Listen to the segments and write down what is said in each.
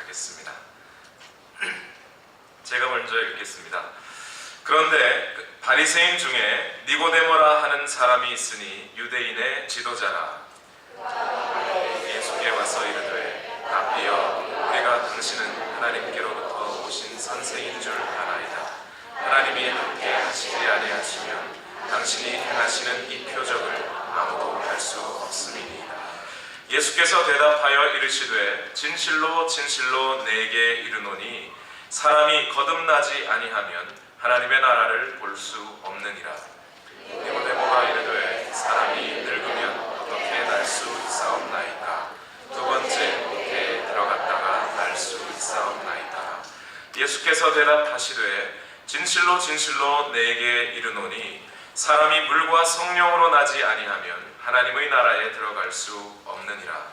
하겠습니다. 제가 먼저 읽겠습니다. 그런데 바리새인 중에 니고데모라 하는 사람이 있으니 유대인의 지도자라. 예수께 와서 이르되 rabbi여, 우리가 당신은 하나님께로부터 오신 선생인 줄 아나이다. 하나님이 함께 하시지 아니하시면 당신이 행하시는 이 표적을 아무도 할 수 없음이니이다. 예수께서 대답하여 이르시되 진실로 진실로 내게 이르노니 사람이 거듭나지 아니하면 하나님의 나라를 볼 수 없느니라. 니고데모가 이르되 사람이 늙으면 어떻게 날 수 있사옵나이까? 두 번째 목회에 들어갔다가 날 수 있사옵나이까? 예수께서 대답하시되 진실로 진실로 내게 이르노니 사람이 물과 성령으로 나지 아니하면 하나님의 나라에 들어갈 수 없느니라.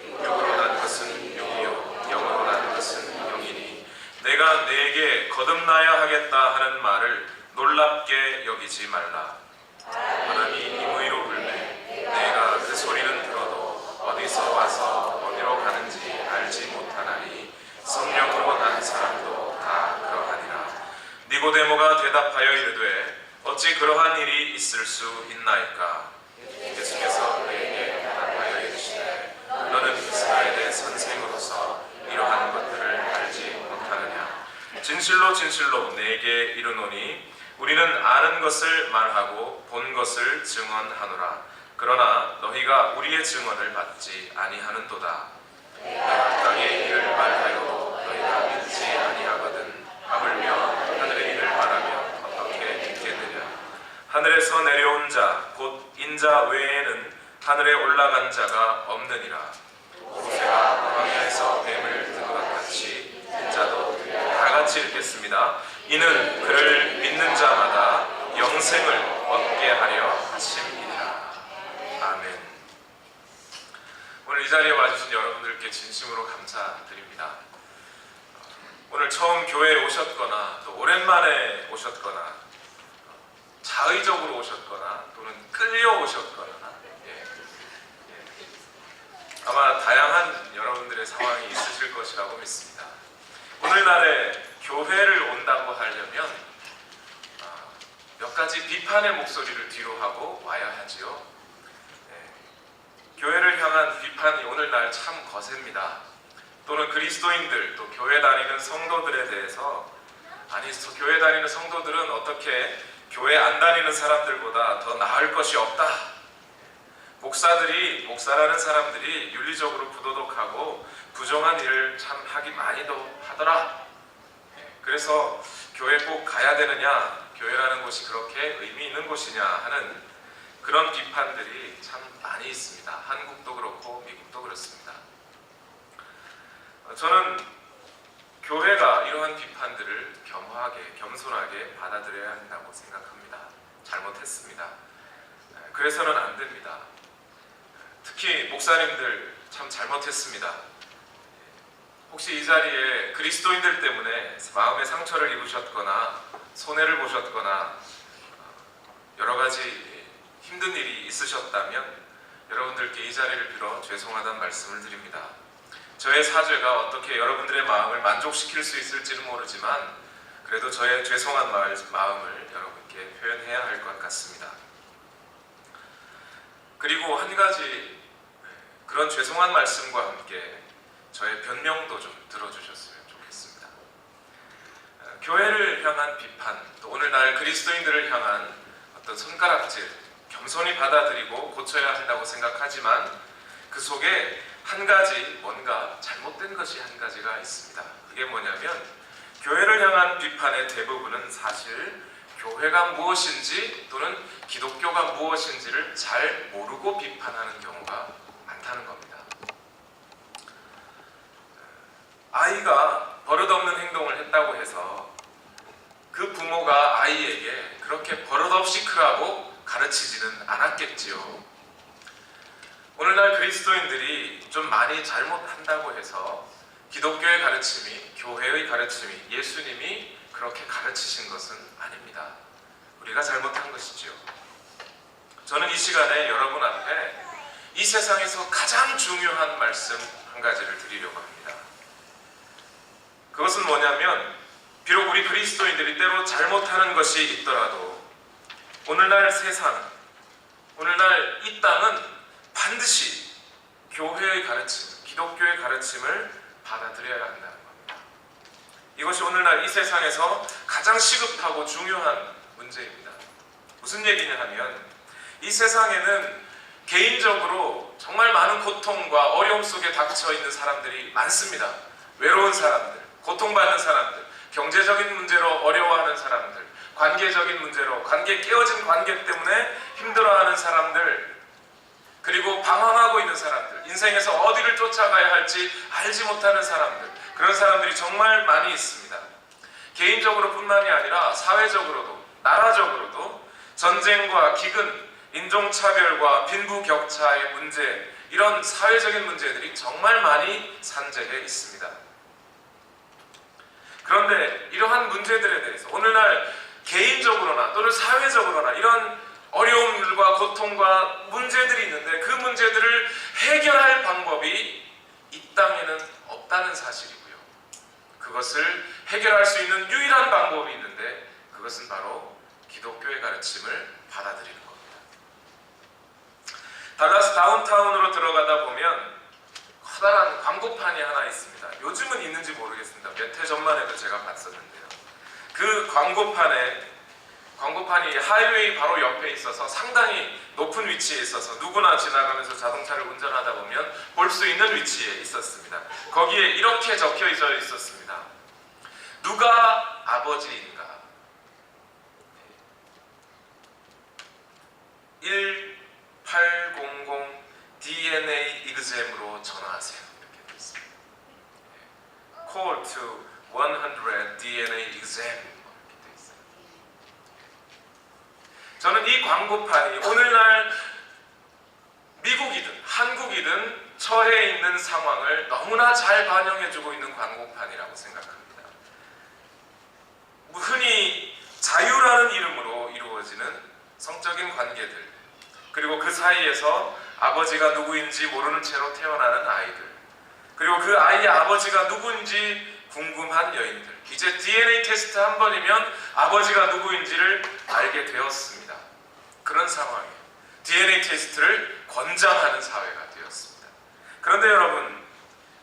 육으로 난 것은 육이요 영으로 난 것은 영이니 내가 네게 거듭나야 하겠다 하는 말을 놀랍게 여기지 말라. 바람이 임의로 불매 내가 그 소리는 들어도 어디서 와서 어디로 가는지 알지 못하나니 성령으로 난 사람도 다 그러하니라. 니고데모가 대답하여 이르되 어찌 그러한 일이 있을 수 있나이까? 예수께서 그에게 대답하여 이르시되 너는 이스라엘의 선생으로서 이러한 것들을 알지 못하느냐? 진실로 진실로 내게 이르노니 우리는 아는 것을 말하고 본 것을 증언하노라. 그러나 너희가 우리의 증언을 받지 아니하는도다. 내가 땅의 일을 말하여도 너희가 믿지 아니하거든 하물며 하늘의 일을 말하면 어떻게 믿겠느냐? 하늘에서 내려온 자 곧 인자 외에는 하늘에 올라간 자가 없느니라. 모세가 광야에서 뱀을 든 것 같이 인자도 다 같이 읽겠습니다. 이는 그를 믿는 자마다 영생을 얻게 하려 하심이니라. 아멘. 오늘 이 자리에 와주신 여러분들께 진심으로 감사드립니다. 오늘 처음 교회에 오셨거나 또 오랜만에 오셨거나 자의적으로 오셨거나 또는 끌려오셨거나 아마 다양한 여러분들의 상황이 있으실 것이라고 믿습니다. 오늘날에 교회를 온다고 하려면 몇 가지 비판의 목소리를 뒤로 하고 와야 하지요. 교회를 향한 비판이 오늘날 참 거셉니다. 또는 그리스도인들 또 교회 다니는 성도들에 대해서 아니 교회 다니는 성도들은 어떻게 교회 안 다니는 사람들보다 더 나을 것이 없다. 목사라는 사람들이 윤리적으로 부도덕하고 부정한 일을 참 하기 많이도 하더라. 그래서 교회 꼭 가야 되느냐, 교회라는 곳이 그렇게 의미 있는 곳이냐 하는 그런 비판들이 참 많이 있습니다. 한국도 그렇고 미국도 그렇습니다. 저는 교회가 이러한 비판들을 겸허하게, 겸손하게 받아들여야 한다고 생각합니다. 잘못했습니다. 그래서는 안 됩니다. 특히 목사님들 참 잘못했습니다. 혹시 이 자리에 그리스도인들 때문에 마음의 상처를 입으셨거나 손해를 보셨거나 여러 가지 힘든 일이 있으셨다면 여러분들께 이 자리를 빌어 죄송하다는 말씀을 드립니다. 저의 사죄가 어떻게 여러분들의 마음을 만족시킬 수 있을지는 모르지만 그래도 저의 죄송한 마음을 여러분께 표현해야 할 것 같습니다. 그리고 한 가지 그런 죄송한 말씀과 함께 저의 변명도 좀 들어주셨으면 좋겠습니다. 교회를 향한 비판, 또 오늘날 그리스도인들을 향한 어떤 손가락질, 겸손히 받아들이고 고쳐야 한다고 생각하지만 그 속에 한 가지 뭔가 잘못된 것이 한 가지가 있습니다. 그게 뭐냐면 교회를 향한 비판의 대부분은 사실 교회가 무엇인지 또는 기독교가 무엇인지를 잘 모르고 비판하는 경우가 많다는 겁니다. 아이가 버릇없는 행동을 했다고 해서 그 부모가 아이에게 그렇게 버릇없이 크라고 가르치지는 않았겠지요. 오늘날 그리스도인들이 좀 많이 잘못한다고 해서 기독교의 가르침이, 교회의 가르침이, 예수님이 그렇게 가르치신 것은 아닙니다. 우리가 잘못한 것이지요. 저는 이 시간에 여러분 앞에 이 세상에서 가장 중요한 말씀 한 가지를 드리려고 합니다. 그것은 뭐냐면 비록 우리 그리스도인들이 때로 잘못하는 것이 있더라도 오늘날 세상, 오늘날 이 땅은 반드시 교회의 가르침, 기독교의 가르침을 받아들여야 한다는 겁니다. 이것이 오늘날 이 세상에서 가장 시급하고 중요한 문제입니다. 무슨 얘기냐 하면 이 세상에는 개인적으로 정말 많은 고통과 어려움 속에 닥쳐 있는 사람들이 많습니다. 외로운 사람들, 고통받는 사람들, 경제적인 문제로 어려워하는 사람들, 관계적인 문제로 깨어진 관계 때문에 힘들어하는 사람들, 그리고 방황하고 있는 사람들, 인생에서 어디를 쫓아가야 할지 알지 못하는 사람들, 그런 사람들이 정말 많이 있습니다. 개인적으로 뿐만이 아니라 사회적으로도, 나라적으로도 전쟁과 기근, 인종차별과 빈부격차의 문제, 이런 사회적인 문제들이 정말 많이 산재해 있습니다. 그런데 이러한 문제들에 대해서 오늘날 개인적으로나 또는 사회적으로나 이런 어려움과 고통과 문제들이 있는데 그 문제들을 해결할 방법이 이 땅에는 없다는 사실이고요. 그것을 해결할 수 있는 유일한 방법이 있는데 그것은 바로 기독교의 가르침을 받아들이는 겁니다. 달라스 다운타운으로 들어가다 보면 커다란 광고판이 하나 있습니다. 요즘은 있는지 모르겠습니다. 몇 해 전만 해도 제가 봤었는데요. 그 광고판이 하이웨이 바로 옆에 있어서 상당히 높은 위치에 있어서 누구나 지나가면서 자동차를 운전하다 보면 볼 수 있는 위치에 있었습니다. 거기에 이렇게 적혀 있었습니다. 누가 아버지인가? 1800 DNA exam으로 전화하세요. 이렇게 되어 있습니다. Call to 100 DNA exam 이렇게 되어 있어요. 저는 이 광고판이 오늘날 미국이든 한국이든 처해 있는 상황을 너무나 잘 반영해주고 있는 광고판이라고 생각합니다. 흔히 자유라는 이름으로 이루어지는 성적인 관계들, 그리고 그 사이에서 아버지가 누구인지 모르는 채로 태어나는 아이들, 그리고 그 아이의 아버지가 누구인지 궁금한 여인들, 이제 DNA 테스트 한 번이면 아버지가 누구인지를 알게 되었습니다. 그런 상황이에요. DNA 테스트를 권장하는 사회가 되었습니다. 그런데 여러분,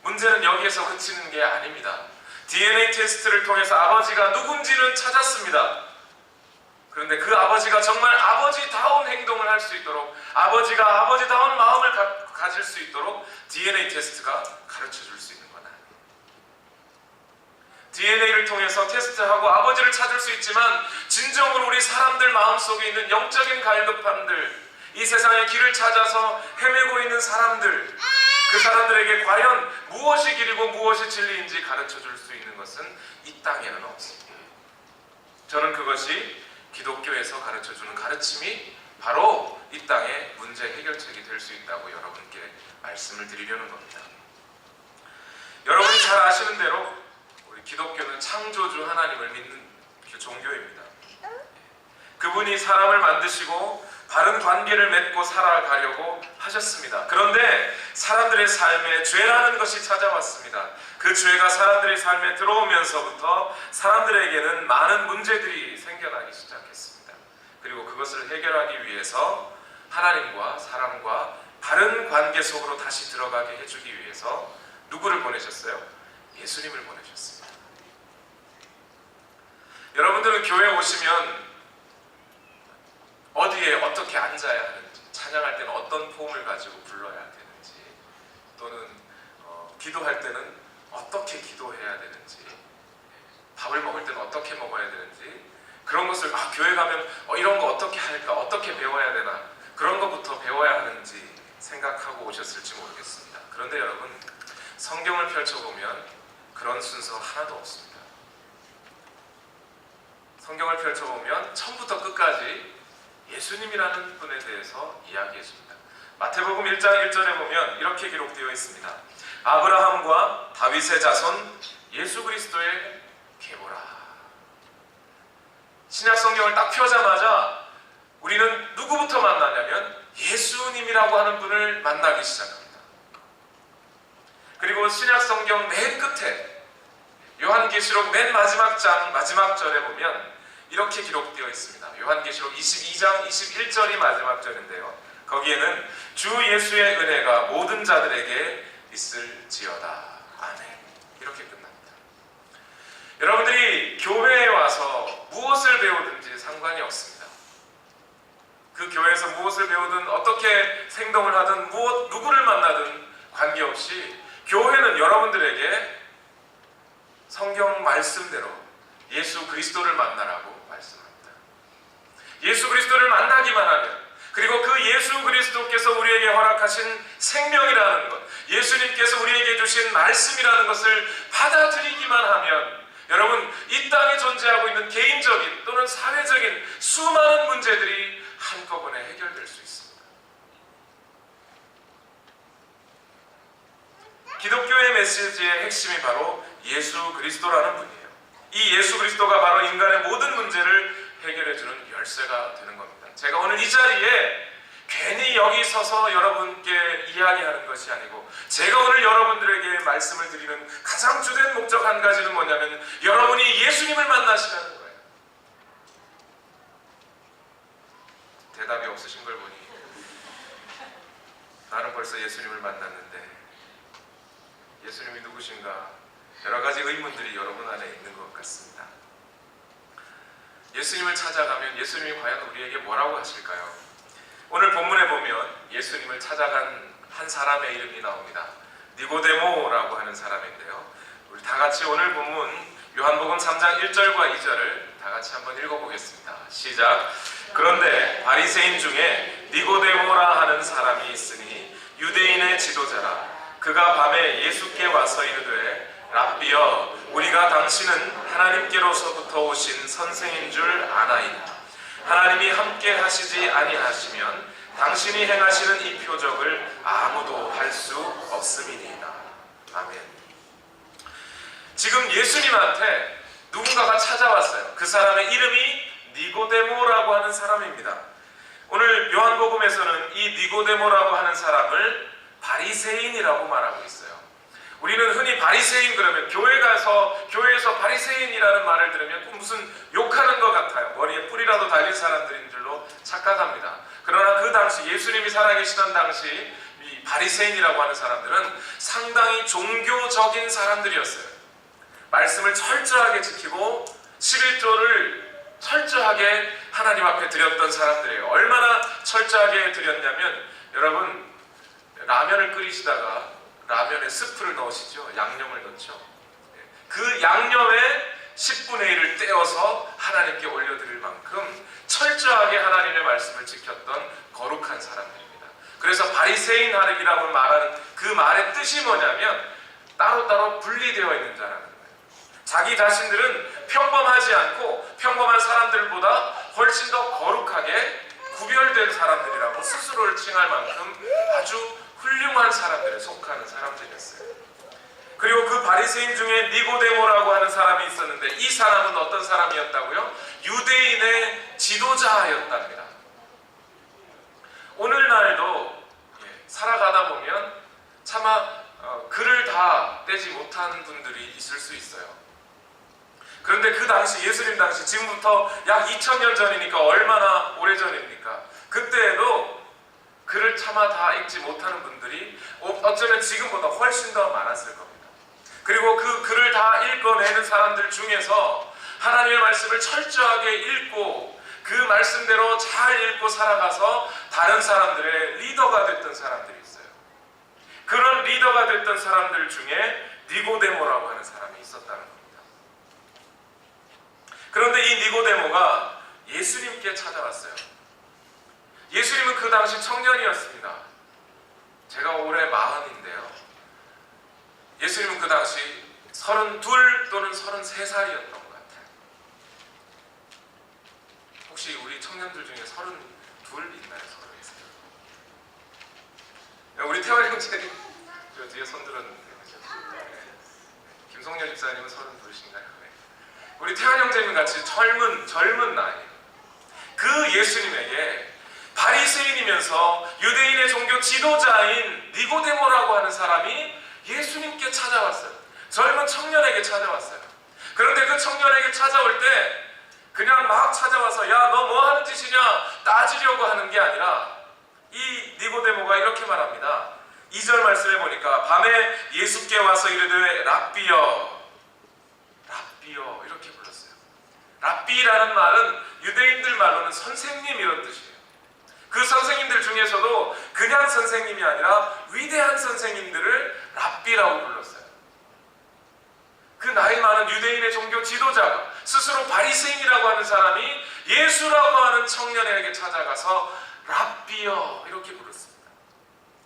문제는 여기에서 그치는 게 아닙니다. DNA 테스트를 통해서 아버지가 누군지는 찾았습니다. 그런데 그 아버지가 정말 아버지다운 행동을 할 수 있도록, 아버지가 아버지다운 마음을 가질 수 있도록 DNA 테스트가 가르쳐 줄 수 있는 건 아니에요. DNA를 통해서 테스트하고 아버지를 찾을 수 있지만 진정으로 우리 사람들 마음속에 있는 영적인 갈급함들, 이 세상의 길을 찾아서 헤매고 있는 사람들, 그 사람들에게 과연 무엇이 길이고 무엇이 진리인지 가르쳐 줄 수 있는 것은 이 땅에는 없습니다. 저는 그것이 기독교에서 가르쳐주는 가르침이 바로 이 땅의 문제 해결책이 될 수 있다고 여러분께 말씀을 드리려는 겁니다. 여러분이 잘 아시는 대로 우리 기독교는 창조주 하나님을 믿는 종교입니다. 그분이 사람을 만드시고 바른 관계를 맺고 살아가려고 하셨습니다. 그런데 사람들의 삶에 죄라는 것이 찾아왔습니다. 그 죄가 사람들의 삶에 들어오면서부터 사람들에게는 많은 문제들이 생겨나기 시작했습니다. 그리고 그것을 해결하기 위해서 하나님과 사람과 바른 관계 속으로 다시 들어가게 해주기 위해서 누구를 보내셨어요? 예수님을 보내셨습니다. 여러분들은 교회 오시면 어디에 어떻게 앉아야 하는지, 찬양할 때는 어떤 폼을 가지고 불러야 되는지, 또는 기도할 때는 어떻게 기도해야 되는지, 밥을 먹을 때는 어떻게 먹어야 되는지, 그런 것을 교회 가면 이런 거 어떻게 할까, 어떻게 배워야 되나, 그런 것부터 배워야 하는지 생각하고 오셨을지 모르겠습니다. 그런데 여러분, 성경을 펼쳐보면 그런 순서 하나도 없습니다. 성경을 펼쳐보면 처음부터 끝까지 예수님이라는 분에 대해서 이야기해줍니다. 마태복음 1장 1절에 보면 이렇게 기록되어 있습니다. 아브라함과 다윗의 자손 예수 그리스도의 계보라. 신약 성경을 딱 펴자마자 우리는 누구부터 만나냐면 예수님이라고 하는 분을 만나기 시작합니다. 그리고 신약 성경 맨 끝에 요한계시록 맨 마지막 장 마지막 절에 보면 이렇게 기록되어 있습니다. 요한계시록 22장 21절이 마지막 절인데요. 거기에는 주 예수의 은혜가 모든 자들에게 있을지어다. 아멘. 이렇게 끝납니다. 여러분들이 교회에 와서 무엇을 배우든지 상관이 없습니다. 그 교회에서 무엇을 배우든 어떻게 행동을 하든 누구를 만나든 관계없이 교회는 여러분들에게 성경 말씀대로 예수 그리스도를 만나라고 말씀합니다. 예수 그리스도를 만나기만 하면, 그리고 그 예수 그리스도께서 우리에게 허락하신 생명이라는 것, 예수님께서 우리에게 주신 말씀이라는 것을 받아들이기만 하면 여러분, 이 땅에 존재하고 있는 개인적인 또는 사회적인 수많은 문제들이 한꺼번에 해결될 수 있습니다. 기독교의 메시지의 핵심이 바로 예수 그리스도라는 분이에요. 이 예수 그리스도가 바로 인간의 모든 문제를 해결해주는 열쇠가 되는 겁니다. 제가 오늘 이 자리에 괜히 여기 서서 여러분께 이야기하는 것이 아니고, 제가 오늘 여러분들에게 말씀을 드리는 가장 주된 목적 한 가지는 뭐냐면 여러분이 예수님을 만나시라는 거예요. 대답이 없으신 걸 보니 나는 벌써 예수님을 만났는데 예수님이 누구신가 여러 가지 의문들이 여러분 안에 있는 것 같습니다. 예수님을 찾아가면 예수님이 과연 우리에게 뭐라고 하실까요? 오늘 본문에 보면 예수님을 찾아간 한 사람의 이름이 나옵니다. 니고데모라고 하는 사람인데요. 우리 다 같이 오늘 본문 요한복음 3장 1절과 2절을 다 같이 한번 읽어보겠습니다. 시작. 그런데 바리새인 중에 니고데모라 하는 사람이 있으니 유대인의 지도자라. 그가 밤에 예수께 와서 이르되 랍비여, 우리가 당신은 하나님께로서부터 오신 선생인 줄 아나이다. 하나님이 함께 하시지 아니하시면 당신이 행하시는 이 표적을 아무도 할 수 없음이니이다. 아멘. 지금 예수님한테 누군가가 찾아왔어요. 그 사람의 이름이 니고데모라고 하는 사람입니다. 오늘 요한복음에서는 이 니고데모라고 하는 사람을 바리새인이라고 말하고 있어요. 우리는 흔히 바리새인 그러면 교회에서 바리새인이라는 말을 들으면 무슨 욕하는 것 같아요. 머리에 뿌리라도 달린 사람들인 줄로 착각합니다. 그러나 그 당시 예수님이 살아계시던 당시 이 바리새인이라고 하는 사람들은 상당히 종교적인 사람들이었어요. 말씀을 철저하게 지키고 11조를 철저하게 하나님 앞에 드렸던 사람들이에요. 얼마나 철저하게 드렸냐면, 여러분 라면을 끓이시다가 라면에 스프를 넣으시죠. 양념을 넣죠. 그 양념에 10분의 1을 떼어서 하나님께 올려드릴 만큼 철저하게 하나님의 말씀을 지켰던 거룩한 사람들입니다. 그래서 바리새인이라고 말하는 그 말의 뜻이 뭐냐면 따로따로 분리되어 있는 자라는 거예요. 자기 자신들은 평범하지 않고 평범한 사람들보다 훨씬 더 거룩하게 구별된 사람들이라고 스스로를 칭할 만큼 아주 훌륭한 사람들에 속하는 사람들이었어요. 그리고 그 바리새인 중에 니고데모라고 하는 사람이 있었는데, 이 사람은 어떤 사람이었다고요? 유대인의 지도자였답니다. 오늘날도 살아가다 보면 차마 글을 다 떼지 못하는 분들이 있을 수 있어요. 그런데 그 당시, 예수님 당시, 지금부터 약 2000년 전이니까 얼마나 오래전입니까? 그때에도 글을 차마 다 읽지 못하는 분들이 어쩌면 지금보다 훨씬 더 많았을 겁니다. 그리고 그 글을 다 읽어내는 사람들 중에서 하나님의 말씀을 철저하게 읽고 그 말씀대로 잘 읽고 살아가서 다른 사람들의 리더가 됐던 사람들이 있어요. 그런 리더가 됐던 사람들 중에 니고데모라고 하는 사람이 있었다는 겁니다. 그런데 이 니고데모가 예수님께 찾아왔어요. 예수님은 그 당시 청년이었습니다. 제가 올해 40인데요. 예수님은 그 당시 32 또는 33살이었던 것 같아요. 혹시 우리 청년들 중에 32 있나요? 33? 우리 태환 형제님, 저 뒤에 손 들었는데, 김성렬 집사님은 32이신가요? 우리 태환 형제님 같이 젊은 나이, 그 예수님에게 바리새인이면서 유대인의 종교 지도자인 니고데모라고 하는 사람이 예수님께 찾아왔어요. 젊은 청년에게 찾아왔어요. 그런데 그 청년에게 찾아올 때 그냥 막 찾아와서 야, 너 뭐 하는 짓이냐 따지려고 하는 게 아니라 이 니고데모가 이렇게 말합니다. 2절 말씀해 보니까 밤에 예수께 와서 이르되 랍비여, 랍비여 이렇게 불렀어요. 랍비라는 말은 유대인들 말로는 선생님 이런 뜻이에요. 그 선생님들 중에서도 그냥 선생님이 아니라 위대한 선생님들을 랍비라고 불렀어요. 그 나이 많은 유대인의 종교 지도자가 스스로 바리새인이라고 하는 사람이 예수라고 하는 청년에게 찾아가서 랍비여 이렇게 불렀습니다.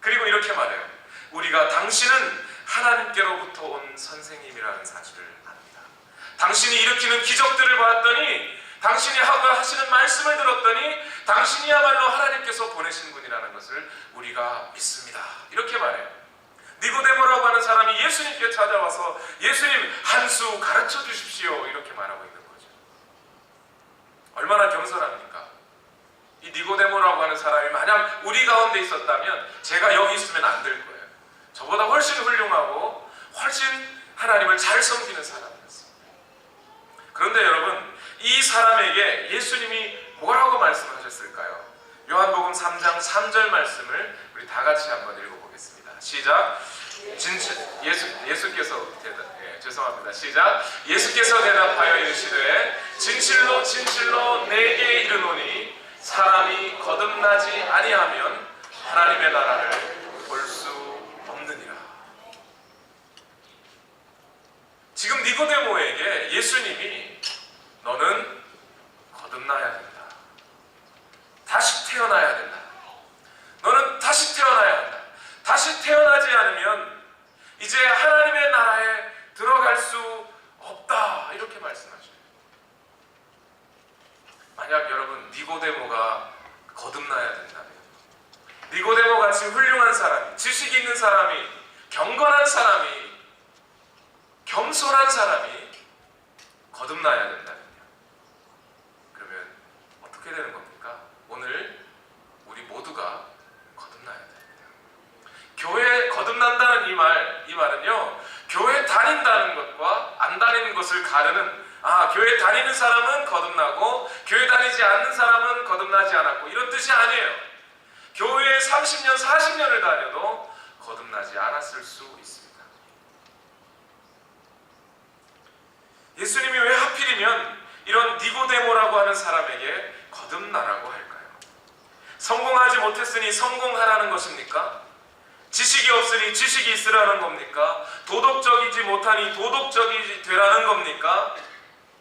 그리고 이렇게 말해요. 우리가 당신은 하나님께로부터 온 선생님이라는 사실을 압니다. 당신이 일으키는 기적들을 봤더니, 당신이 하고 하시는 말씀을 들었더니 당신이야말로 하나님께서 보내신 분이라는 것을 우리가 믿습니다. 이렇게 말해요. 니고데모라고 하는 사람이 예수님께 찾아와서 예수님 한 수 가르쳐 주십시오 이렇게 말하고 있는 거죠. 얼마나 겸손합니까? 이 니고데모라고 하는 사람이 만약 우리 가운데 있었다면 제가 여기 있으면 안 될 거예요. 저보다 훨씬 훌륭하고 훨씬 하나님을 잘 섬기는 사람이었어요. 그런데 여러분, 이 사람에게 예수님이 뭐라고 말씀하셨을까요? 요한복음 3장 3절 말씀을 우리 다 같이 한번 읽어보겠습니다. 시작. 예수께서 대답하여 이르시되 진실로 진실로 내게 이르노니 사람이 거듭나지 아니하면 하나님의 나라를 볼 수 없느니라. 지금 니고데모에게 예수님이 너는 거듭나야 된다. 다시 태어나야 된다. 너는 다시 태어나야 한다. 다시 태어나지 않으면 이제 하나님의 나라에 들어갈 수 없다. 이렇게 말씀하셔요. 만약 여러분 니고데모가 거듭나야 된다면, 니고데모 같이 훌륭한 사람이, 지식 있는 사람이, 경건한 사람이, 겸손한 사람이 거듭나야 된다면요. 그러면 어떻게 되는 겁니까? 오늘 우리 모두가 거듭나야 됩니다. 교회 거듭난다는 이 말은요, 교회 다닌다는 것과 안 다니는 것을 가르는, 교회 다니는 사람은 거듭나고 교회 다니지 않는 사람은 거듭나지 않았고 이런 뜻이 아니에요. 교회에 30년, 40년을 다녀도 거듭나지 않았을 수 있습니다. 예수님이 왜 하필이면 이런 니고데모라고 하는 사람에게 거듭나라고 할까요? 성공하지 못했으니 성공하라는 것입니까? 지식이 없으니 지식이 있으라는 겁니까? 도덕적이지 못하니 도덕적이 되라는 겁니까?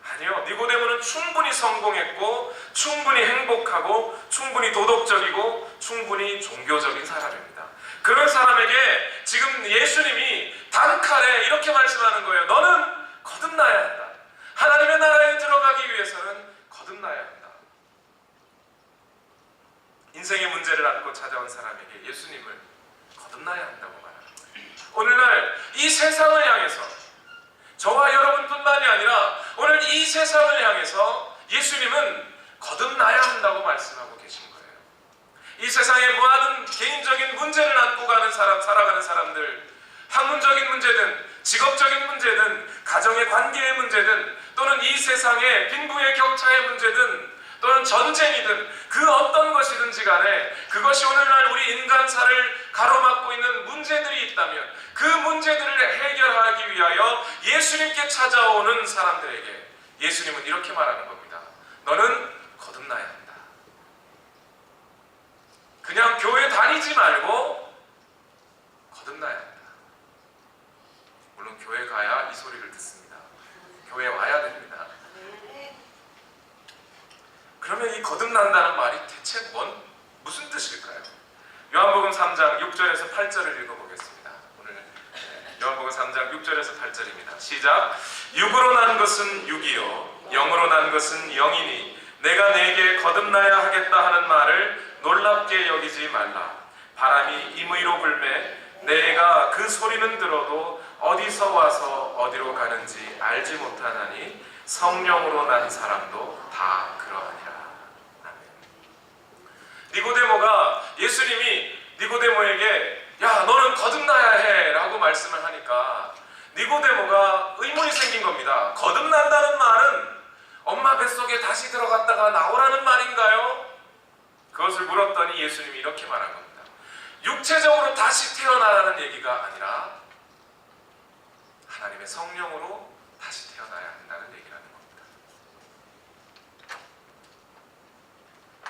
아니요. 니고데모는 충분히 성공했고 충분히 행복하고 충분히 도덕적이고 충분히 종교적인 사람입니다. 그런 사람에게 지금 예수님이 단칼에 이렇게 말씀하는 거예요. 너는 거듭나야 한다. 하나님의 나라에 들어가기 위해서는 거듭나야 한다. 인생의 문제를 안고 찾아온 사람에게 예수님을 거듭나야 한다고 말하는 거예요. 오늘날 이 세상을 향해서, 저와 여러분뿐만이 아니라 오늘 이 세상을 향해서 예수님은 거듭나야 한다고 말씀하고 계신 거예요. 이 세상에 많은 개인적인 문제를 안고 살아가는 사람들, 학문적인 문제든 직업적인 문제든 가정의 관계의 문제든 또는 이 세상의 빈부의 격차의 문제든 또는 전쟁이든 그 어떤 것이든지 간에 그것이 오늘날 우리 인간사를 가로막고 있는 문제들이 있다면 그 문제들을 해결하기 위하여 예수님께 찾아오는 사람들에게 예수님은 이렇게 말하는 겁니다. 너는 거듭나야 한다. 그냥 교회 다니지 말고 거듭나야 한다. 물론 교회 가야 이 소리를 듣습니다. 교회 와야 됩니다. 그러면 이 거듭난다는 말이 대체 무슨 뜻일까요? 요한복음 3장 6절에서 8절을 읽어보겠습니다. 오늘 요한복음 3장 6절에서 8절입니다. 시작. 육으로 난 것은 육이요 영으로 난 것은 영이니 내가 네게 거듭나야 하겠다 하는 말을 놀랍게 여기지 말라. 바람이 임의로 불매 내가 그 소리는 들어도 어디서 와서 어디로 가는지 알지 못하나니 성령으로 난 사람도 다 그러하니라. 아멘. 니고데모가 예수님이 니고데모에게 야 너는 거듭나야 해 라고 말씀을 하니까 니고데모가 의문이 생긴 겁니다. 거듭난다는 말은 엄마 뱃속에 다시 들어갔다가 나오라는 말인가요? 그것을 물었더니 예수님이 이렇게 말한 겁니다. 육체적으로 다시 태어나라는 얘기가 아니라 하나님의 성령으로 다시 태어나야 한다는 얘기라는 겁니다.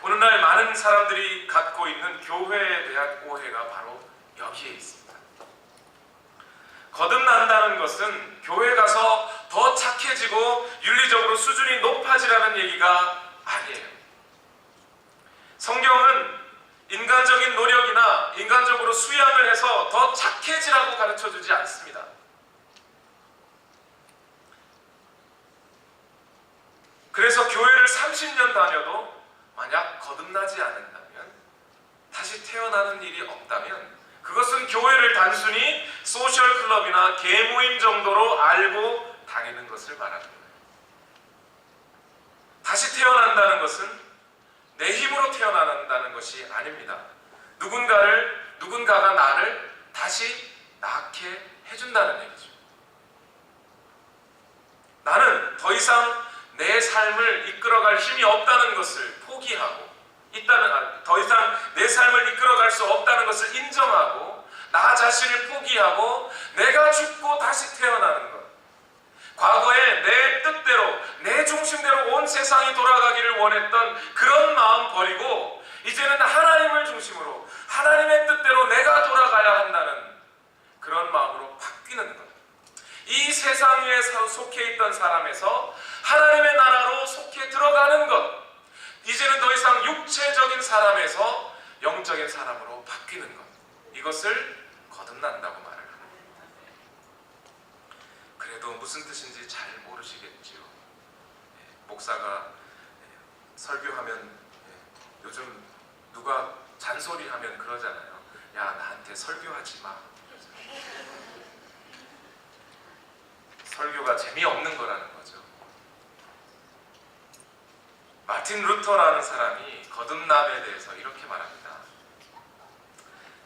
오늘날 많은 사람들이 갖고 있는 교회에 대한 오해가 바로 여기에 있습니다. 거듭난다는 것은 교회 가서 더 착해지고 윤리적으로 수준이 높아지라는 얘기가 아니에요. 성경은 인간적인 노력이나 인간적으로 수양을 해서 더 착해지라고 가르쳐주지 않습니다. 그래서 교회를 30년 다녀도 만약 거듭나지 않는다면, 다시 태어나는 일이 없다면 그것은 교회를 단순히 소셜클럽이나 계모임 정도로 알고 다니는 것을 말하는 거예요. 다시 태어난다는 것은 내 힘으로 태어난다는 것이 아닙니다. 누군가가 나를 다시 낳게 해준다는 얘기죠. 나는 더 이상 내 삶을 이끌어갈 힘이 없다는 것을 포기하고, 더 이상 내 삶을 이끌어갈 수 없다는 것을 인정하고, 나 자신을 포기하고 내가 죽고 다시 태어나는 것. 과거에 내 뜻대로, 내 중심대로 온 세상이 돌아가기를 원했던 그런 마음 버리고 이제는 하나님을 중심으로 하나님의 뜻대로 내가 돌아가야 한다는 그런 마음으로 바뀌는 것. 이 세상 위에 속해 있던 사람에서 하나님의 나라로 속해 들어가는 것. 이제는 더 이상 육체적인 사람에서 영적인 사람으로 바뀌는 것. 이것을 거듭난다고 말을 합니다. 그래도 무슨 뜻인지 잘 모르시겠지요. 목사가 설교하면 요즘 누가 잔소리하면 그러잖아요. 야, 나한테 설교하지 마. 설교가 재미없는 거라는 거죠. 마틴 루터라는 사람이 거듭남에 대해서 이렇게 말합니다.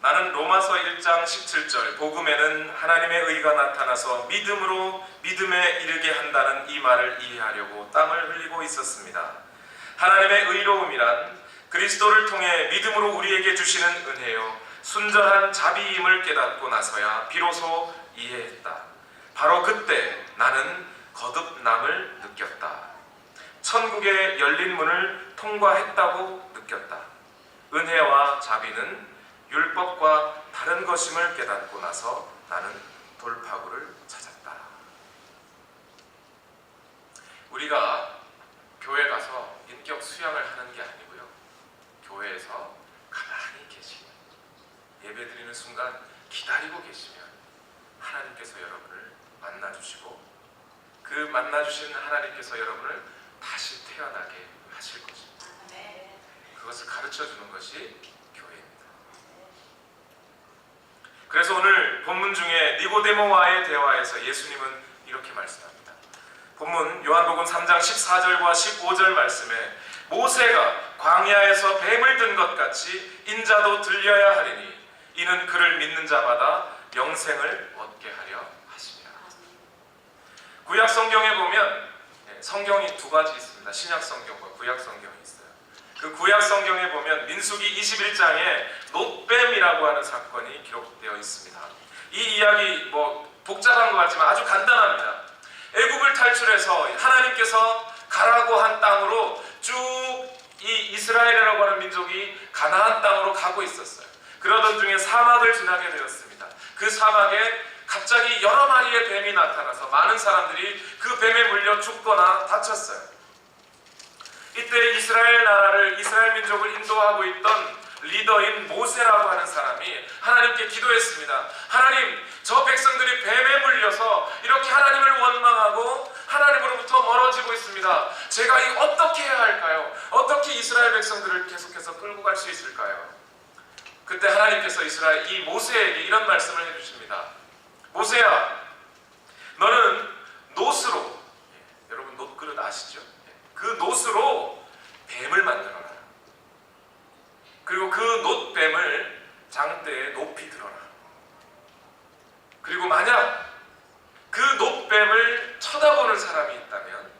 나는 로마서 1장 17절 복음에는 하나님의 의가 나타나서 믿음으로 믿음에 이르게 한다는 이 말을 이해하려고 땀을 흘리고 있었습니다. 하나님의 의로움이란 그리스도를 통해 믿음으로 우리에게 주시는 은혜요 순전한 자비임을 깨닫고 나서야 비로소 이해했다. 바로 그때 나는 거듭남을 느꼈다. 천국의 열린 문을 통과했다고 느꼈다. 은혜와 자비는 율법과 다른 것임을 깨닫고 나서 나는 돌파구를 찾았다. 우리가 교회 가서 인격 수양을 하는 게 아니고요. 교회에서 가만히 계시면, 예배드리는 순간 기다리고 계시면 하나님께서 여러분을 만나주시고, 그 만나주신 하나님께서 여러분을 다시 태어나게 하실 것입니다. 그것을 가르쳐주는 것이 교회입니다. 그래서 오늘 본문 중에 니고데모와의 대화에서 예수님은 이렇게 말씀합니다. 본문 요한복음 3장 14절과 15절 말씀에 모세가 광야에서 뱀을 든 것 같이 인자도 들려야 하리니 이는 그를 믿는 자마다 영생을 얻게 하려 하시니라. 구약 성경에 보면 성경이 두 가지 있습니다. 신약 성경과 구약 성경이 있어요. 그 구약 성경에 보면 민수기 21장에 놋뱀이라고 하는 사건이 기록되어 있습니다. 이 이야기 복잡한 것 같지만 아주 간단합니다. 애굽을 탈출해서 하나님께서 가라고 한 땅으로 쭉 이 이스라엘이라고 하는 민족이 가나안 땅으로 가고 있었어요. 그러던 중에 사막을 지나게 되었습니다. 그 사막에 갑자기 여러 마리의 뱀이 나타나서 많은 사람들이 그 뱀에 물려 죽거나 다쳤어요. 이때 이스라엘 민족을 인도하고 있던 리더인 모세라고 하는 사람이 하나님께 기도했습니다. 하나님, 저 백성들이 뱀에 물려서 이렇게 하나님을 원망하고 하나님으로부터 멀어지고 있습니다. 제가 어떻게 해야 할까요? 어떻게 이스라엘 백성들을 계속해서 끌고 갈 수 있을까요? 그때 하나님께서 이 모세에게 이런 말씀을 해주십니다. 모세야, 너는 놋으로, 여러분 놋그릇 아시죠? 그 놋으로 뱀을 만들어라. 그리고 그 놋뱀을 장대에 높이 들어라. 그리고 만약 노뱀을 쳐다보는 사람이 있다면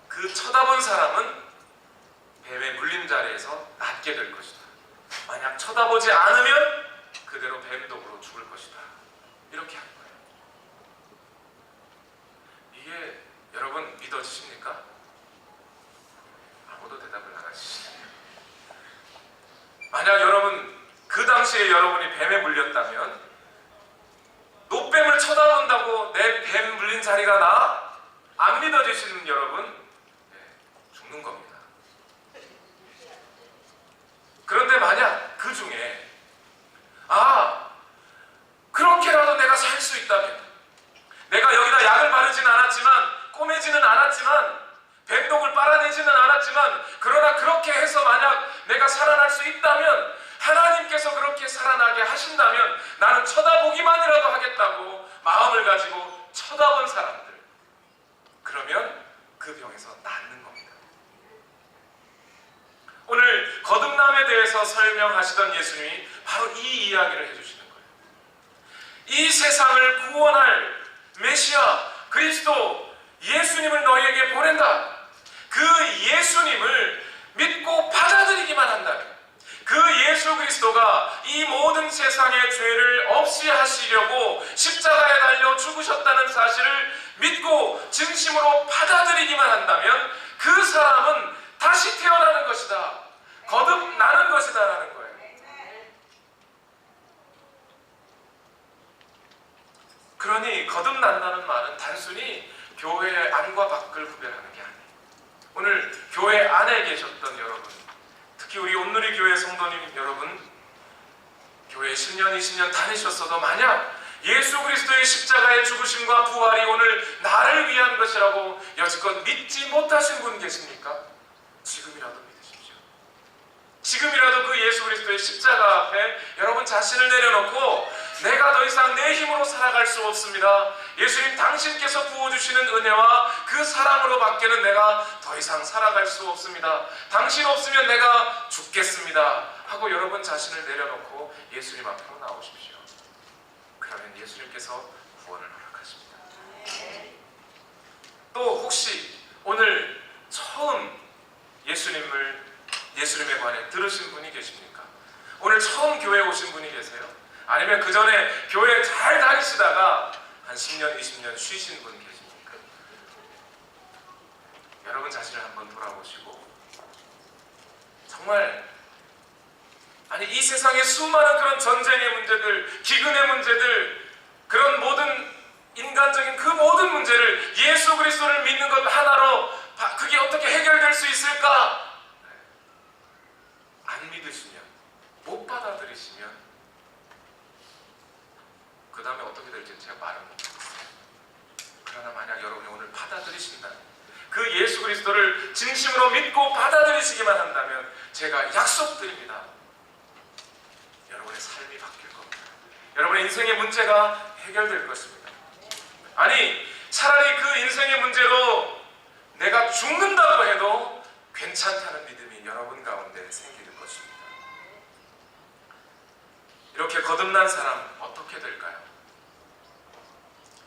그 쳐다본 사람은 뱀에 물린 자리에서 낫게 될 것이다. 만약 쳐다보지 않으면 그대로 뱀독으로 죽을 것이다. 이렇게 하는 거예요. 이게 여러분 믿어지십니까? 아무도 대답을 안 하시네요. 만약 여러분 그 당시에 여러분이 뱀에 물렸다면 노뱀을 쳐다본다고 내 뱀 물린 자리가 나? 안 믿어지시는 여러분 죽는 겁니다. 그런데 만약 그 중에 그렇게라도 내가 살 수 있다면, 내가 여기다 약을 바르지는 않았지만, 꼬매지는 않았지만, 뱀독을 빨아내지는 않았지만, 그러나 그렇게 해서 만약 내가 살아날 수 있다면, 하나님께서 그렇게 살아나게 하신다면 나는 쳐다보기만이라도 하겠다고 마음을 가지고 쳐다본 사람들, 그러면 그 병에서 낫는 겁니다. 오늘 거듭남에 대해서 설명하시던 예수님이 바로 이 이야기를 해주시는 거예요. 이 세상을 구원할 메시아 그리스도 예수님을 너희에게 보낸다. 그 예수님을 믿고 받아들이기만 한다면, 그 예수 그리스도가 이 모든 세상의 죄를 없이 하시려고 십자가에 달려 죽으셨다는 사실을 믿고 진심으로 받아들이기만 한다면 그 사람은 다시 태어나는 것이다, 거듭나는 것이다 라는 거예요. 그러니 거듭난다는 말은 단순히 교회 안과 밖을 구별하는 게 아니에요. 오늘 교회 안에 계셨던 여러분, 특히 우리 온누리 교회 성도님 여러분, 교회 10년, 20년 다니셨어도 만약 예수 그리스도의 십자가의 죽으심과 부활이 오늘 나를 위한 것이라고 여지껏 믿지 못하신 분 계십니까? 지금이라도 믿으십시오. 지금이라도 그 예수 그리스도의 십자가 앞에 여러분 자신을 내려놓고 내가 더 이상 내 힘으로 살아갈 수 없습니다. 예수님 당신께서 부어주시는 은혜와 그 사랑으로 밖에는 내가 더 이상 살아갈 수 없습니다. 당신 없으면 내가 죽겠습니다 하고 여러분 자신을 내려놓고 예수님 앞으로 나오십시오. 그러면 예수님께서 구원을 허락하십니다. 또 혹시 오늘 처음 예수님에 관해 들으신 분이 계십니까? 오늘 처음 교회에 오신 분이 계세요? 아니면 그 전에 교회 잘 다니시다가 한 10년, 20년 쉬신 분 계십니까? 여러분 자신을 한번 돌아보시고 정말 이 세상의 수많은 그런 전쟁의 문제들, 기근의 문제들, 그런 모든 인간적인 그 모든 문제를 예수 그리스도를 믿는 것 하나로 그게 어떻게 해결될 수 있을까? 안 믿으시면, 못 받아들이시면 그 다음에 어떻게 될지는 제가 말은 못하겠어요. 그러나 만약 여러분이 오늘 받아들이신다면, 그 예수 그리스도를 진심으로 믿고 받아들이시기만 한다면 제가 약속드립니다. 여러분의 삶이 바뀔 겁니다. 여러분의 인생의 문제가 해결될 것입니다. 차라리 그 인생의 문제로 내가 죽는다고 해도 괜찮다는 믿음이 여러분 가운데 생기는 것입니다. 이렇게 거듭난 사람 어떻게 될까요?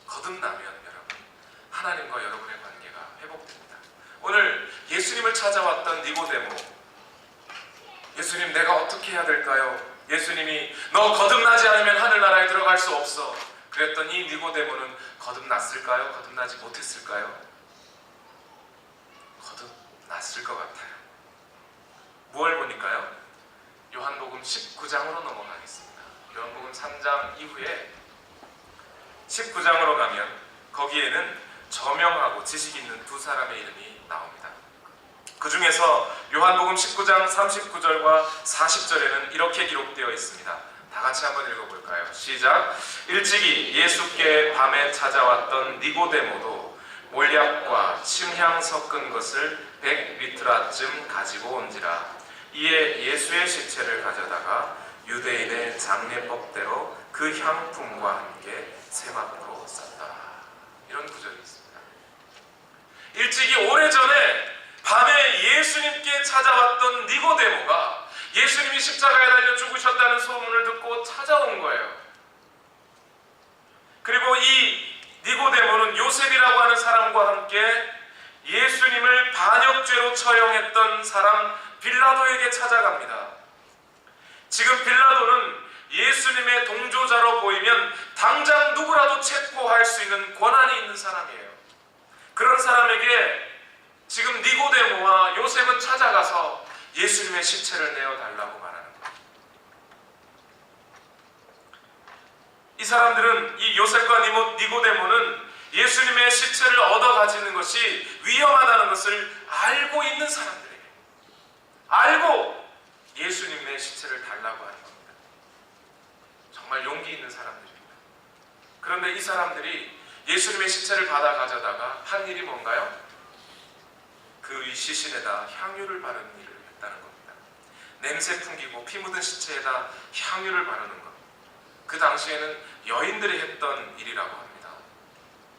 거듭나면 여러분, 하나님과 여러분의 관계가 회복됩니다. 오늘 예수님을 찾아왔던 니고데모, 예수님 내가 어떻게 해야 될까요? 예수님이 너 거듭나지 않으면 하늘나라에 들어갈 수 없어. 그랬던 이 니고데모는 거듭났을까요? 거듭나지 못했을까요? 거듭났을 것 같아요. 무엇을 보니까요? 요한복음 19장으로 넘어가겠습니다. 요한복음 3장 이후에 19장으로 가면 거기에는 저명하고 지식 있는 두 사람의 이름이 나옵니다. 그 중에서 요한복음 19장 39절과 40절에는 이렇게 기록되어 있습니다. 다 같이 한번 읽어볼까요? 시작! 일찍이 예수께 밤에 찾아왔던 니고데모도 몰약과 침향 섞은 것을 100리트라쯤 가지고 온지라. 이에 예수의 시체를 가져다가 유대인의 장례법대로 그 향품과 함께 세마포로 쌌다. 이런 구절이 있습니다. 일찍이 오래전에 밤에 예수님께 찾아왔던 니고데모가 예수님이 십자가에 달려 죽으셨다는 소문을 듣고 찾아온 거예요. 그리고 이 니고데모는 요 요셉이라고 하는 사람과 함께 예수님을 반역죄로 처형했던 사람 빌라도에게 찾아갑니다. 지금 빌라도는 예수님의 동조자로 보이면 당장 누구라도 체포할 수 있는 권한이 있는 사람이에요. 그런 사람에게 지금 니고데모와 요셉은 찾아가서 예수님의 시체를 내어달라고 말하는 거예요. 이 사람들은, 이 요셉과 니고데모는 예수님의 시체를 얻어 가지는 것이 위험하다는 것을 알고 있는 사람들에게, 알고 예수님의 시체를 달라고 하는 겁니다. 정말 용기 있는 사람들입니다. 그런데 이 사람들이 예수님의 시체를 받아 가져다가 한 일이 뭔가요? 그 시신에다 향유를 바르는 일을 했다는 겁니다. 냄새 풍기고 피 묻은 시체에다 향유를 바르는 것. 그 당시에는 여인들이 했던 일이라고 합니다.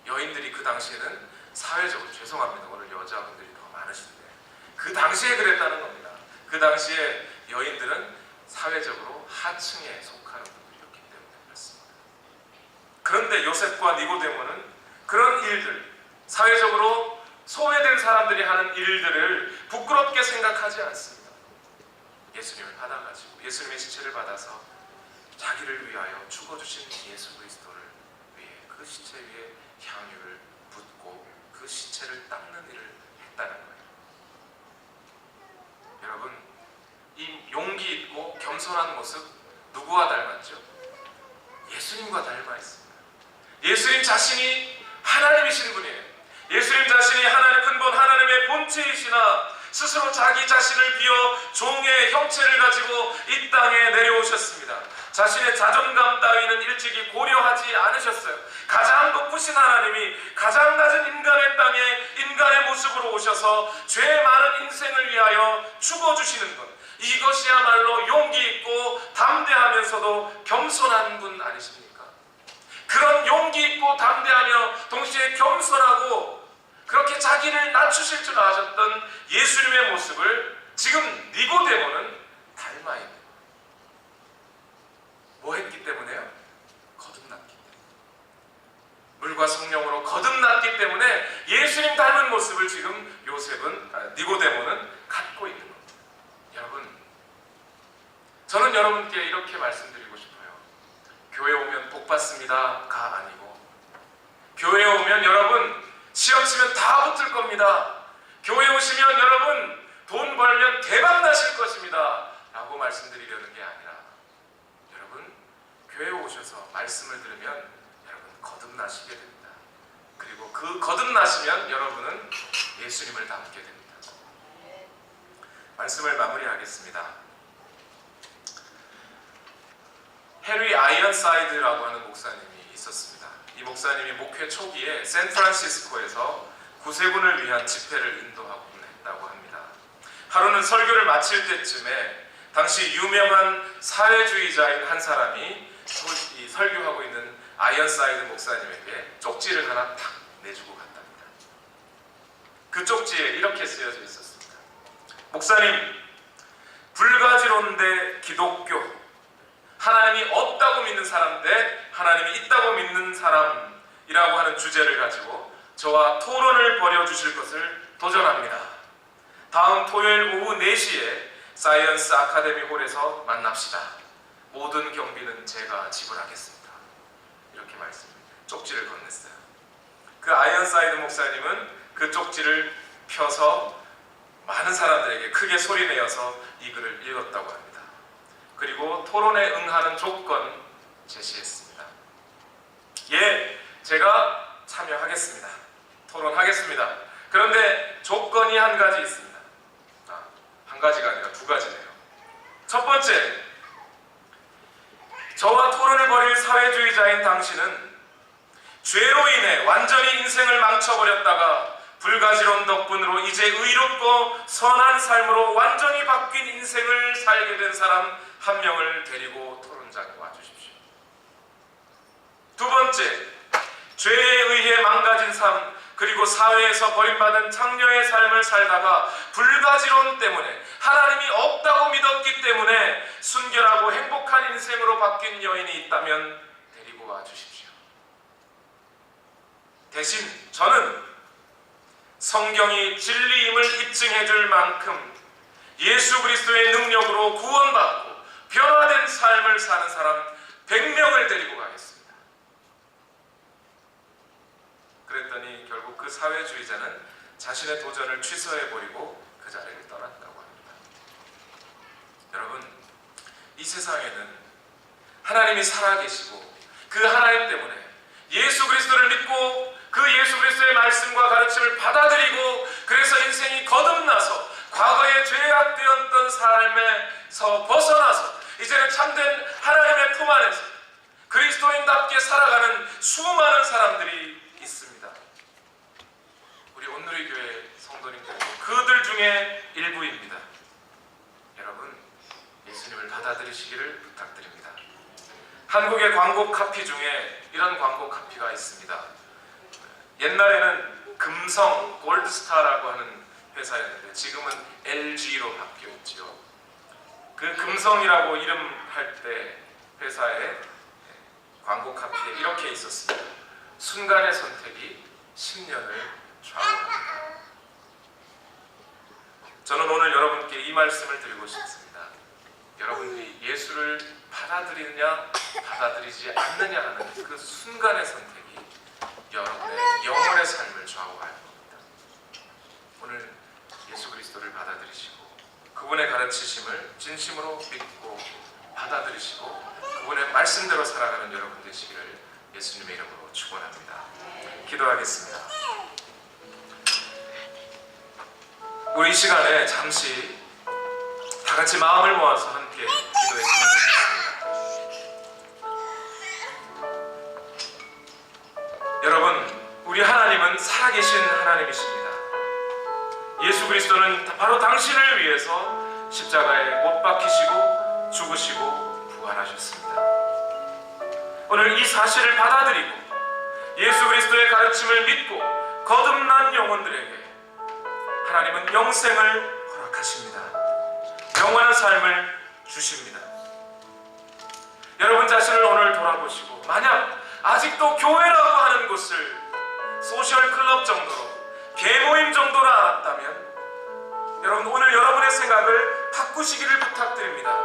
여인들이 그 당시에는 사회적으로, 죄송합니다, 오늘 여자분들이 더 많으신데, 그 당시에 그랬다는 겁니다. 그 당시에 여인들은 사회적으로 하층에 속하는 분들이었기 때문에 그렇습니다. 그런데 요셉과 니고데모는 그런 일들, 사회적으로 소외된 사람들이 하는 일들을 부끄럽게 생각하지 않습니다. 예수님을 받아가지고, 예수님의 시체를 받아서 자기를 위하여 죽어주신 예수 그리스도를 위해 그 시체 위에 향유를 붓고 그 시체를 닦는 일을 했다는 거예요. 여러분, 이 용기 있고 겸손한 모습 누구와 닮았죠? 예수님과 닮아 있습니다. 예수님 자신이 하나님이신 분이에요. 예수님 자신이 하나님 근본 하나님의 본체이시나 스스로 자기 자신을 비워 종의 형체를 가지고 이 땅에 내려오셨습니다. 자신의 자존감 따위는 일찍이 고려하지 않으셨어요. 가장 높으신 하나님이 가장 낮은 인간의 땅에 인간의 모습으로 오셔서 죄 많은 인생을 위하여 죽어주시는 것, 이것이야말로 용기 있고 담대하면서도 겸손한 분 아니십니까? 그런 용기 있고 담대하며 동시에 겸손하고 그렇게 자기를 낮추실 줄 아셨던 예수님의 모습을 지금 니고데모는 닮아 있는 거예요. 뭐 했기 때문에요? 거듭났기 때문에. 물과 성령으로 거듭났기 때문에 예수님 닮은 모습을 지금 니고데모는 갖고 있는 겁니다. 여러분, 저는 여러분께 이렇게 말씀드리고 싶어요. 교회 오면 복 받습니다가 아니고, 교회 오면 여러분 시험 치면 다 붙을 겁니다. 교회 오시면 여러분 돈 벌면 대박 나실 것입니다 라고 말씀드리려는 게 아니라, 여러분 교회 오셔서 말씀을 들으면 여러분 거듭나시게 됩니다. 그리고 그 거듭나시면 여러분은 예수님을 닮게 됩니다. 말씀을 마무리하겠습니다. 해리 아이언사이드라고 하는 목사님이 있었습니다. 이 목사님이 목회 초기에 샌프란시스코에서 구세군을 위한 집회를 인도하곤 했다고 합니다. 하루는 설교를 마칠 때쯤에 당시 유명한 사회주의자인 한 사람이 이 설교하고 있는 아이언사이드 목사님에게 쪽지를 하나 탁 내주고 갔답니다. 그 쪽지에 이렇게 쓰여져 있었습니다. 목사님, 불가지론 대 기독교, 하나님이 없다고 믿는 사람 대 하나님이 있다고 믿는 사람이라고 하는 주제를 가지고 저와 토론을 벌여주실 것을 도전합니다. 다음 토요일 오후 4시에 사이언스 아카데미 홀에서 만납시다. 모든 경비는 제가 지불하겠습니다. 이렇게 쪽지를 건넸어요. 그 아이언사이드 목사님은 그 쪽지를 펴서 많은 사람들에게 크게 소리내어서 이 글을 읽었다고 합니다. 그리고 토론에 응하는 조건 제시했습니다. 예, 제가 참여하겠습니다. 토론하겠습니다. 그런데 조건이 한 가지 있습니다. 한 가지가 아니라 두 가지네요. 첫 번째, 저와 토론을 벌일 사회주의자인 당신은 죄로 인해 완전히 인생을 망쳐버렸다가 불가지론 덕분으로 이제 의롭고 선한 삶으로 완전히 바뀐 인생을 살게 된 사람 한 명을 데리고 토론장에 와주십시오. 두 번째, 죄에 의해 망가진 삶, 그리고 사회에서 버림받은 창녀의 삶을 살다가 불가지론 때문에 하나님이 없다고 믿었기 때문에 순결하고 행복한 인생으로 바뀐 여인이 있다면 데리고 와주십시오. 대신 저는 성경이 진리임을 입증해 줄 만큼 예수 그리스도의 능력으로 구원받고 변화된 삶을 사는 사람 100명을 데리고 가겠습니다. 그랬더니 결국 그 사회주의자는 자신의 도전을 취소해버리고 그 자리를 떠났다고 합니다. 여러분, 이 세상에는 하나님이 살아계시고 그 하나님 때문에 예수 그리스도를 믿고 그 예수 그리스도의 말씀과 가르침을 받아들이고 그래서 인생이 거듭나서 과거에 죄악되었던 삶에서 벗어나서 이제는 참된 하나님의 품 안에서 그리스도인답게 살아가는 수많은 사람들이 있습니다. 우리 온누리교회 성도님들도 그들 중에 일부입니다. 여러분, 예수님을 받아들이시기를 부탁드립니다. 한국의 광고 카피 중에 이런 광고 카피가 있습니다. 옛날에는 금성 골드스타라고 하는 회사였는데 지금은 LG로 바뀌었지요. 그 금성이라고 이름할 때 회사의 광고 카피에 이렇게 있었습니다. 순간의 선택이 10년을 좌우합니다. 저는 오늘 여러분께 이 말씀을 드리고 싶습니다. 여러분들이 예수를 받아들이느냐 받아들이지 않느냐 하는 그 순간의 선택이 여러분의 영혼의 삶을 좌우할 겁니다. 오늘 예수 그리스도를 받아들이시고 그분의 가르치심을 진심으로 믿고 받아들이시고 그분의 말씀대로 살아가는 여러분 되시기를 예수님의 이름으로 축원합니다. 기도하겠습니다. 우리 이 시간에 잠시 다 같이 마음을 모아서 함께 기도했으면 좋겠습니다. 여러분, 우리 하나님은 살아계신 하나님이십니다. 예수 그리스도는 바로 당신을 위해서 십자가에 못 박히시고 죽으시고 부활하셨습니다. 오늘 이 사실을 받아들이고 예수 그리스도의 가르침을 믿고 거듭난 영혼들에게 하나님은 영생을 허락하십니다. 영원한 삶을 주십니다. 여러분 자신을 오늘 돌아보시고 만약 아직도 교회라고 하는 곳을 소셜클럽 정도로 계모임 정도로 알았다면 여러분 오늘 여러분의 생각을 바꾸시기를 부탁드립니다.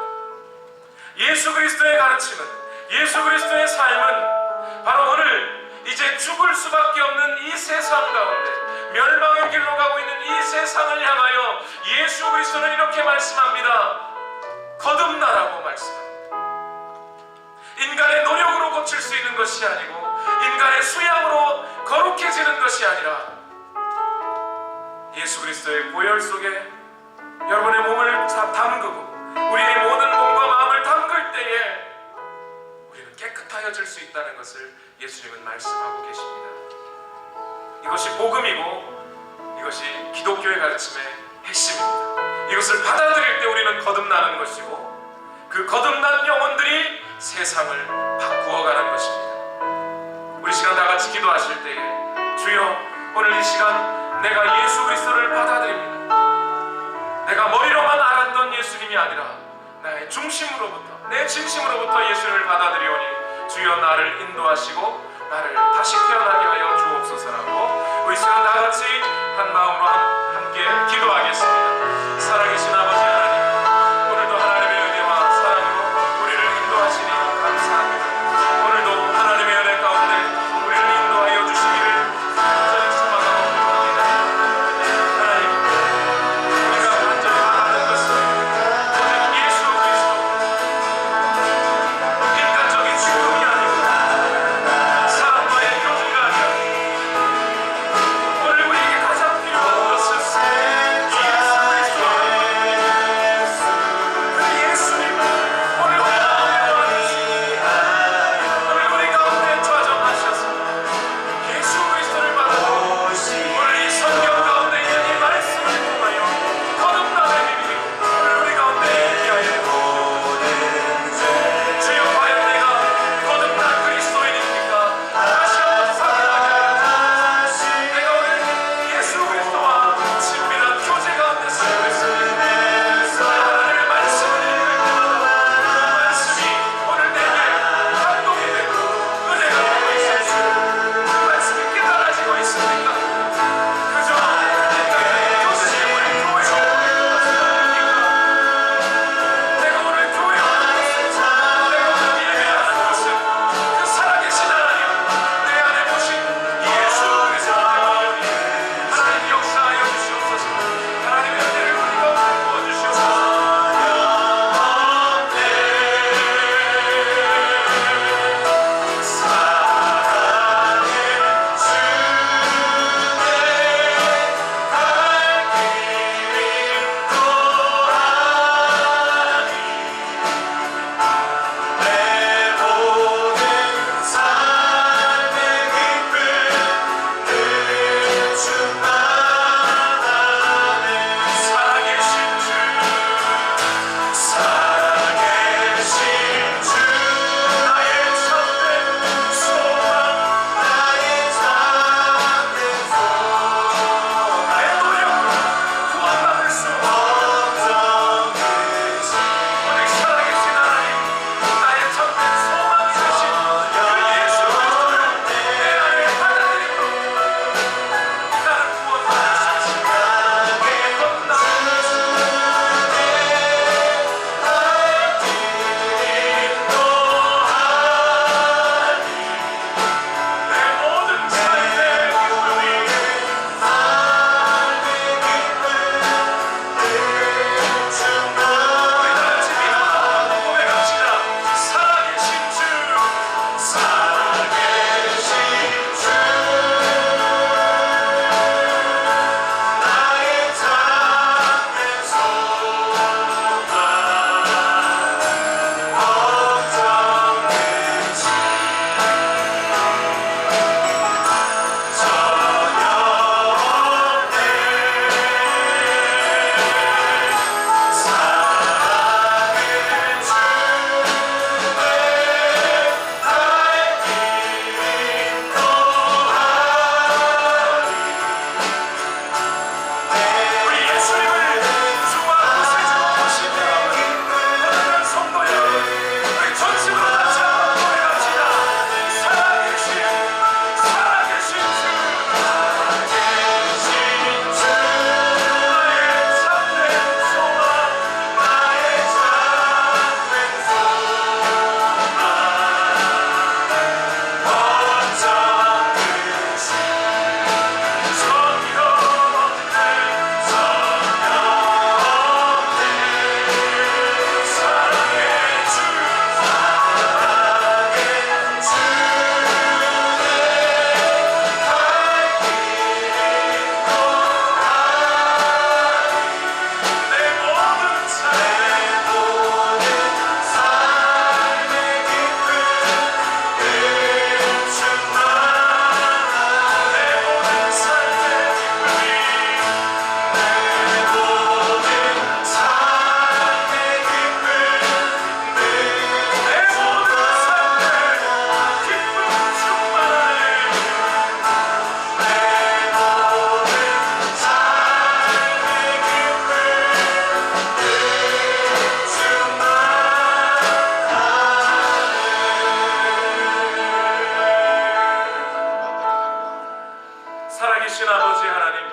예수 그리스도의 가르침은 예수 그리스도의 삶은 바로 오늘 이제 죽을 수밖에 없는 이 세상 가운데 멸망의 길로 가고 있는 이 세상을 향하여 예수 그리스도는 이렇게 말씀합니다. 거듭나라고 말씀합니다. 인간의 노력으로 고칠 수 있는 것이 아니고 인간의 수양으로 거룩해지는 것이 아니라 예수 그리스도의 보혈 속에 여러분의 몸을 담그고 우리의 모든 몸과 마음을 담글 때에 우리는 깨끗하여질 수 있다는 것을 예수님은 말씀하고 계십니다. 이것이 복음이고 이것이 기독교의 가르침의 핵심입니다. 이것을 받아들일 때 우리는 거듭나는 것이고 그 거듭난 영혼들이 세상을 바꾸어가는 것입니다. 우리 시간 다 같이 기도하실 때에 주여 오늘 이 시간 내가 예수 그리스도를 받아들입니다. 내가 머리로만 알았던 예수님이 아니라 나의 중심으로부터 내 진심으로부터 예수를 받아들이오니 주여 나를 인도하시고 나를 다시 태어나게 하여 주옵소서라고 우리 시간 다 같이 한 마음으로 함께 기도하겠습니다. 살아계신 아버지 하나님, 오늘도 하나님의 은혜와 사랑으로 우리를 인도하시니 감사합니다. 오늘도 하나님의 은혜 가운데 우리를 인도하여 주시기를 간절히 소망합니다. 하나님, 우리가 간절히 바라는 것은 오직 예수 그리스도 인간적인 죽음이 아니고 사람과의 교제가 아니라 오늘 우리에게 가장 필요한 것은 살아계신 아버지 하나님,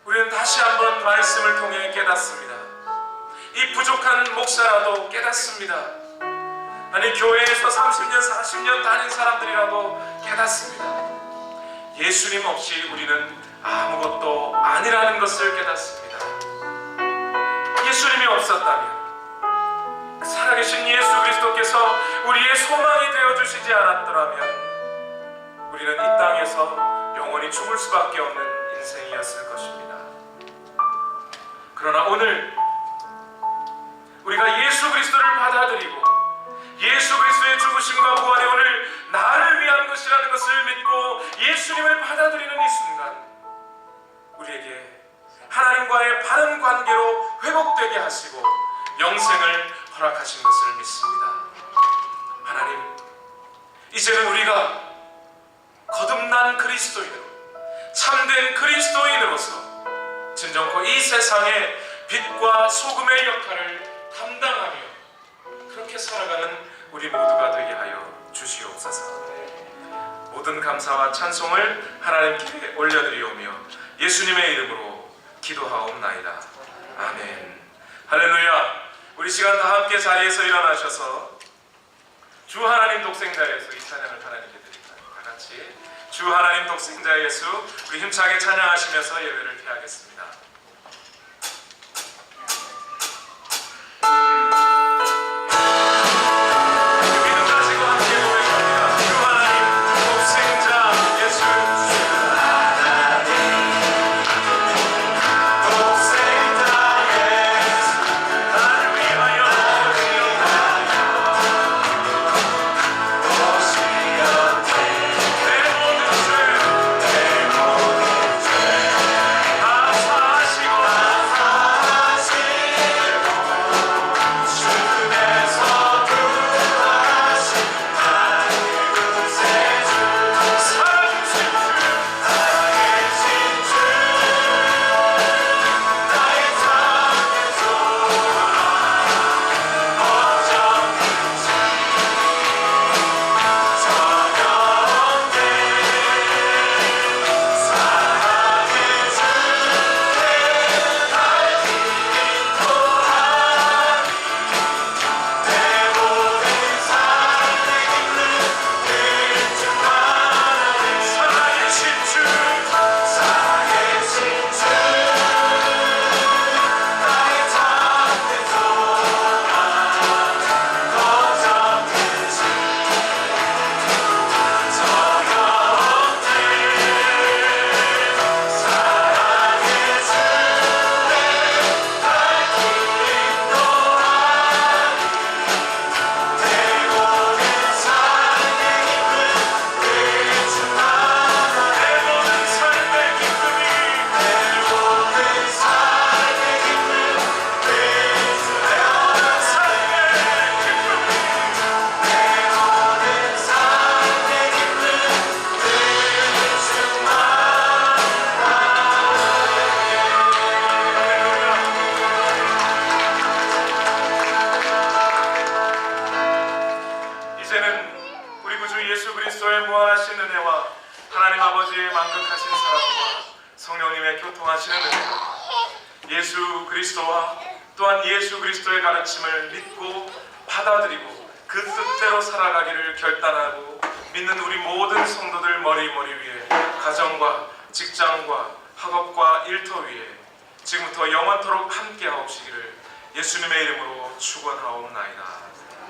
우리는 다시 한번 말씀을 통해 깨닫습니다. 이 부족한 목사라도 깨닫습니다. 아니, 교회에서 30년 40년 다닌 사람들이라도 깨닫습니다. 예수님 없이 우리는 아무것도 아니라는 것을 깨닫습니다. 예수님이 없었다면, 살아계신 예수 그리스도께서 우리의 소망이 되어주시지 않았더라면 우리는 이 땅에서 영원히 죽을 수밖에 없는 인생이었을 것입니다. 그러나 오늘 우리가 예수 그리스도를 받아들이고 예수 그리스도의 죽으심과 부활이 오늘 나를 위한 것이라는 것을 믿고 예수님을 받아들이는 이 순간, 우리에게 하나님과의 바른 관계로 회복되게 하시고 영생을 허락하신 것을 믿습니다. 하나님, 이제는 우리가 거듭난 그리스도인으로, 참된 그리스도인으로서 진정코 이 세상의 빛과 소금의 역할을 감당하며 그렇게 살아가는 우리 모두가 되게 하여 주시옵소서. 모든 감사와 찬송을 하나님께 올려드리오며 예수님의 이름으로 기도하옵나이다. 아멘. 할렐루야. 우리 시간 다 함께 자리에서 일어나셔서 주 하나님 독생자 예수 이 찬양을 하나님께 드립니다. 다 같이 주 하나님 독생자 예수, 우리 힘차게 찬양하시면서 예배를 피하겠습니다. 교통하시는 은혜가 예수 그리스도와 또한 예수 그리스도의 가르침을 믿고 받아들이고 그 뜻대로 살아가기를 결단하고 믿는 우리 모든 성도들 머리 위에 가정과 직장과 학업과 일터 위에 지금부터 영원토록 함께 하옵시기를 예수님의 이름으로 축원하옵나이다.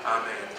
아멘.